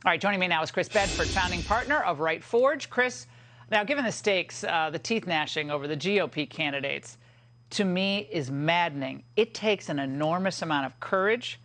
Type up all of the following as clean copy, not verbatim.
All right, joining me now is Chris Bedford, founding partner of Right Forge. Chris, now, given the stakes, the teeth gnashing over the GOP candidates, to me, is maddening. It takes an enormous amount of courage,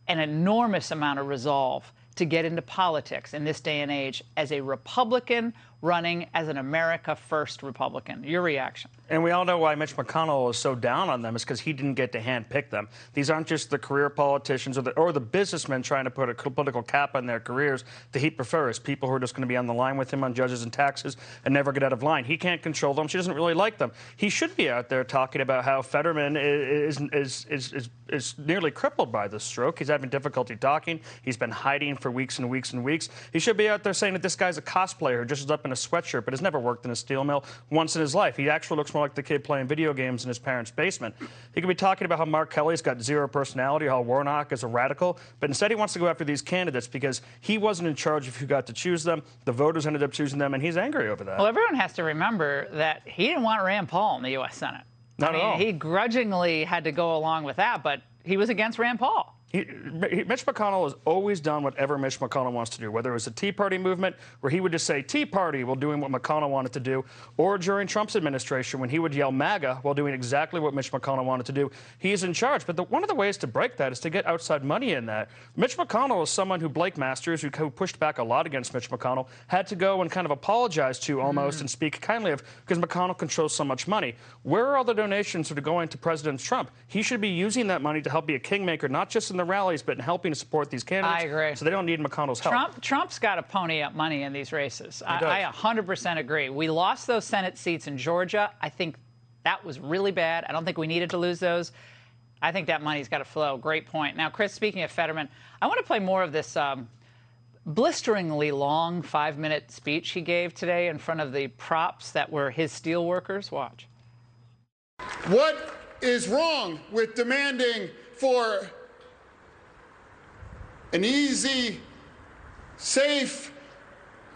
an enormous amount of resolve to get into politics in this day and age as a Republican running as an America First Republican. Your reaction? And we all know why Mitch McConnell is so down on them is because he didn't get to handpick them. These aren't just the career politicians or the businessmen trying to put a political cap on their careers that he prefers, people who are just going to be on the line with him on judges and taxes and never get out of line. He can't control them. She doesn't really like them. He should be out there talking about how Fetterman is nearly crippled by this stroke. He's having difficulty talking. He's been hiding for weeks and weeks and weeks. He should be out there saying that this guy's a cosplayer who just is up in a sweatshirt but has never worked in a steel mill once in his life. He actually looks more like the kid playing video games in his parents' basement. He could be talking about how Mark Kelly's got zero personality, how Warnock is a radical, but instead he wants to go after these candidates because he wasn't in charge of who got to choose them. The voters ended up choosing them, and he's angry over that. Well, everyone has to remember that he didn't want Rand Paul in the U.S. Senate. Not at all. He grudgingly had to go along with that, but he was against Rand Paul. Mitch McConnell has always done whatever Mitch McConnell wants to do, whether it was the Tea Party movement, where he would just say, Tea Party, while doing what McConnell wanted to do, or during Trump's administration, when he would yell MAGA while doing exactly what Mitch McConnell wanted to do. He's in charge. But one of the ways to break that is to get outside money in that. Mitch McConnell is someone who Blake Masters, who pushed back a lot against Mitch McConnell, had to go and kind of apologize to almost and speak kindly of, because McConnell controls so much money. Where are all the donations that are going to President Trump? He should be using that money to help be a kingmaker, not just in the rallies, but in helping to support these candidates. I agree. So they don't need McConnell's help. Trump's got to pony up money in these races. I 100% agree. We lost those Senate seats in Georgia. I think that was really bad. I don't think we needed to lose those. I think that money's got to flow. Great point. Now, Chris, speaking of Fetterman, I want to play more of this blisteringly long 5-minute speech he gave today in front of the props that were his steel workers. Watch. What is wrong with demanding for an easy, safe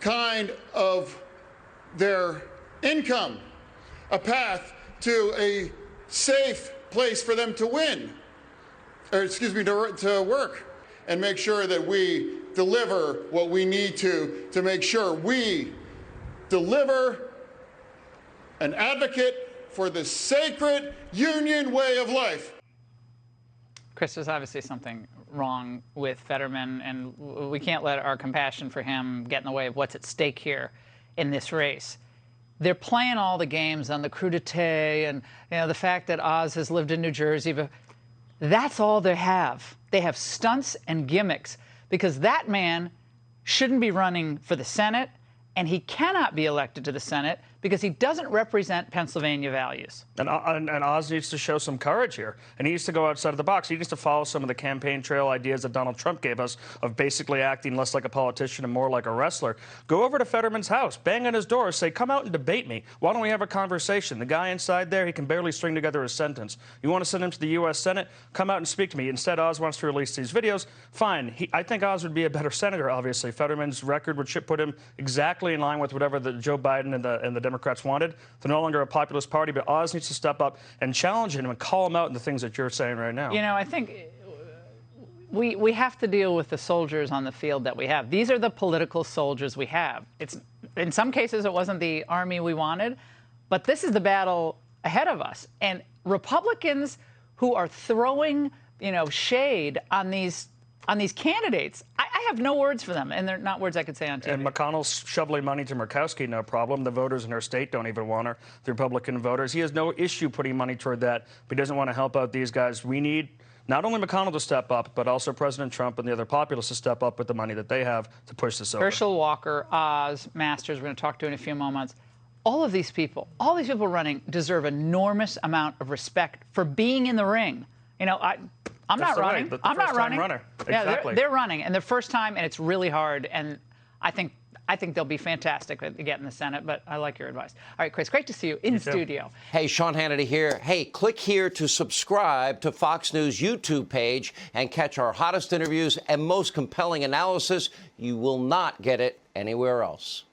kind of their income, a path to a safe place for them to win, or excuse me, to work, and make sure that we deliver what we need to make sure we deliver an advocate for the sacred union way of life. Chris, there's obviously something wrong with Fetterman, and we can't let our compassion for him get in the way of what's at stake here in this race. They're playing all the games on the crudité and the fact that Oz has lived in New Jersey, but that's all they have. They have stunts and gimmicks because that man shouldn't be running for the Senate, and he cannot be elected to the Senate because he doesn't represent Pennsylvania values. And Oz needs to show some courage here. And he needs to go outside of the box. He needs to follow some of the campaign trail ideas that Donald Trump gave us of basically acting less like a politician and more like a wrestler. Go over to Fetterman's house, bang on his door, say, come out and debate me. Why don't we have a conversation? The guy inside there, he can barely string together a sentence. You want to send him to the U.S. Senate? Come out and speak to me. Instead, Oz wants to release these videos. Fine. I think Oz would be a better senator, obviously. Fetterman's record would put him exactly in line with whatever Joe Biden and the Democrats wanted. They're no longer a populist party, but Oz needs to step up and challenge him and call him out in the things that you're saying right now. I think we have to deal with the soldiers on the field that we have. These are the political soldiers we have. It's in some cases it wasn't the army we wanted, but this is the battle ahead of us. And Republicans who are throwing, shade on these candidates, I have no words for them, and they're not words I could say on TV. And McConnell's shoveling money to Murkowski, no problem. The voters in her state don't even want her, the Republican voters. He has no issue putting money toward that, but he doesn't want to help out these guys. We need not only McConnell to step up, but also President Trump and the other populists to step up with the money that they have to push this over. Herschel Walker, Oz, Masters, we're going to talk to in a few moments. All these people running deserve enormous amount of respect for being in the ring. I'm not running. I'm not running. Runner. Yeah, Exactly. they're running, and the first time, and it's really hard. And I think they'll be fantastic at getting the Senate. But I like your advice. All right, Chris, great to see you in studio. Hey, Sean Hannity here. Hey, click here to subscribe to Fox News YouTube page and catch our hottest interviews and most compelling analysis. You will not get it anywhere else.